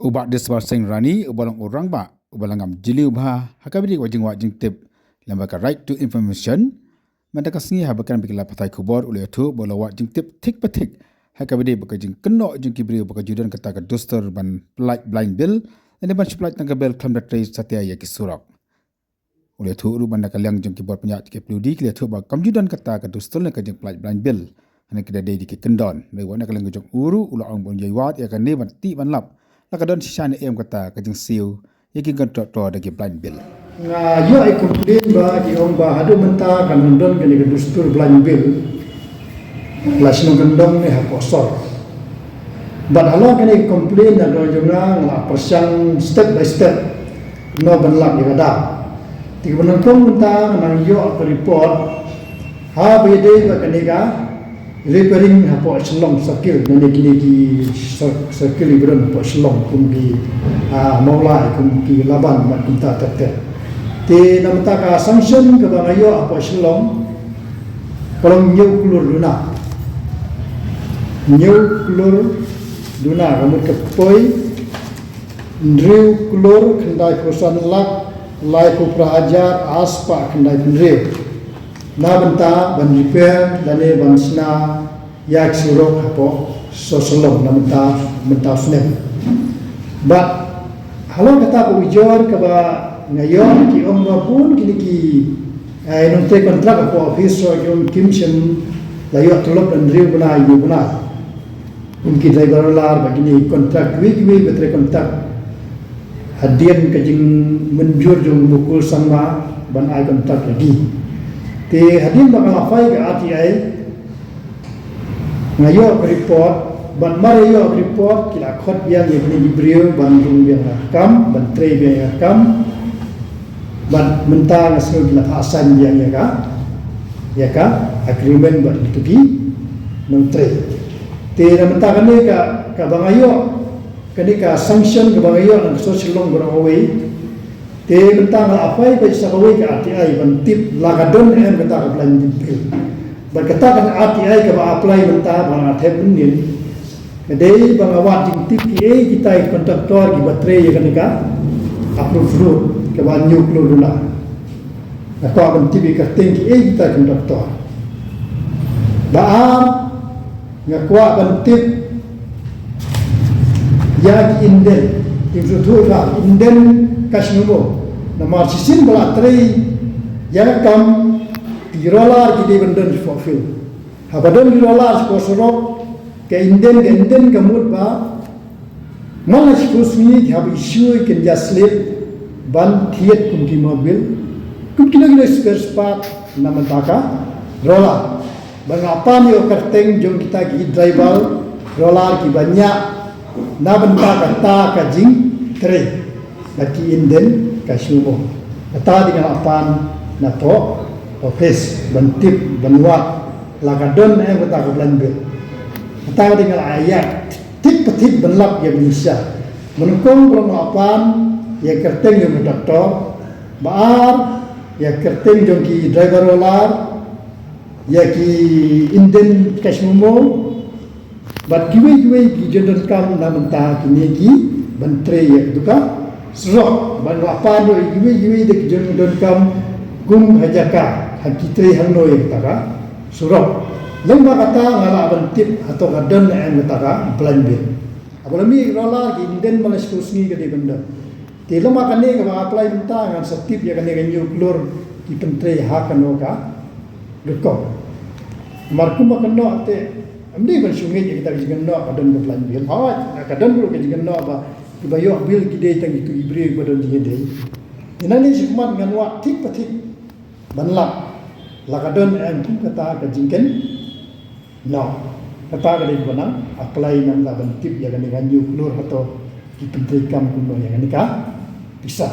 Ubak desbar seng rani ubalang orang ba ubalangam jili ubha hakabidi wajing wajing tip lembaga right to information mendaka sengi habakan bikila patai kubor ule tu bola wajing tip tik patik hakabidi bakajing keno jing kibri bakajudan kata ka duster ban blind bill ene ban supply tangga bel klam datrai satya ya kisurak ule tu uru bandaka liang jing kibor penyak ke pludi kile tu ba kamjudan kata ka duster ne kajing blind bill ane kida dei dikit kendon ne wana kalang jong uru ula ong bon jaiwat ya kan ne ban ti ban lap lakadon sisane em kata kajing siu yakin kan to dagi blind bill nga yo ai complain ba ki ong ba hadu menta kan ndon kan ke dustur blind bill lasno gandong ne ha posor but alo kan ke complain na do jonga la persang step by step no ban lak ya da ti ban kong menta nang yo report ha be de ba kan ga repairing hapo selong sakil nani kini ki sakil ibran hapo selong kumbi maulai kumbi laban mat kunta tete te namta ka sanction ke bangayo hapo selong kolong nyau klur duna kamu kepoi ndriu klur kendai kosan lak lai ko prahajar aspa kendai ndriu na benta ban repair dane ban sina yak surok hapo sosolong na menta sne but halo kata ko ujor ka ba ngayon ki omba pun kini ki non te kontrak ko office so yung kimchen layo tulok dan riu bana yu bana unki driver lar bagini kontrak wi betre kontrak hadian kajing menjur jong mukul sama ban ai kontrak lagi te hadin bakal afai ke RTI ngayo report ban mario report kila khot yang ni brio ban rung yang kam ban tre yang kam ban menta ngaso kila asan yang ya ka agreement ban tuki nang tre te na menta kan ka bangayo kani ka sanction ka bangayo nang social long berawi te bentang apa yang bisa kawai ke RTI bentip lagadon yang bentang apply bill berkata kan RTI ke apply bentang bang atep benin kedai bang awat tip kita kontraktor di baterai yang kan approve road ke bang new klur dulu aku bentip ke tinggi kita kontraktor baam ngakwa bentip yang inden itu kan inden kasnubo nama sisin bala trei yang kam $1 gidi benden fulfill habadon $1 ko sorok ke inden kamut ba malas kusmi hab issue ken jaslip ban thiet kum ki mobil kum kilo spare part nama taka rola bang apa ni okarteng jong kita gi driver rola ki banyak na benta kata kajing trei laki inden kasumo kata dengan apan nato office bentip benwat lagadon yang kata bulan bil kata dengan ayat tik petik benlap ya Indonesia menukung belum apan ya kerteng yang doktor baar ya kerteng jongki driver rolar ya ki inden kasumo bat giwe ki jodoh kam namenta kini ki bentre ya duka serok ban apa do giwe dek jon don kam gum hajaka hakitre hangno yang taka serok lemba kata ngala bentip atau gadon yang taka blind bill apalagi rola ki inden malas kusni ke de benda te lemba kane ke apply minta ngan setip ya kane ganyu klur ki pentre hakano ka dekok markum makno ate amdi ban sungai kita jigenno kadon blind bill hawat kadon bro ke jigenno ba ibayo bil gide tang itu ibri badon jinde inani sikmat ngan wa tik patik banlak lakadon en kum kata ka jingken no kata ka de banang apply nam la ban tip ya kan ganyu klur atau ki pentrikam kuno yang nikah bisa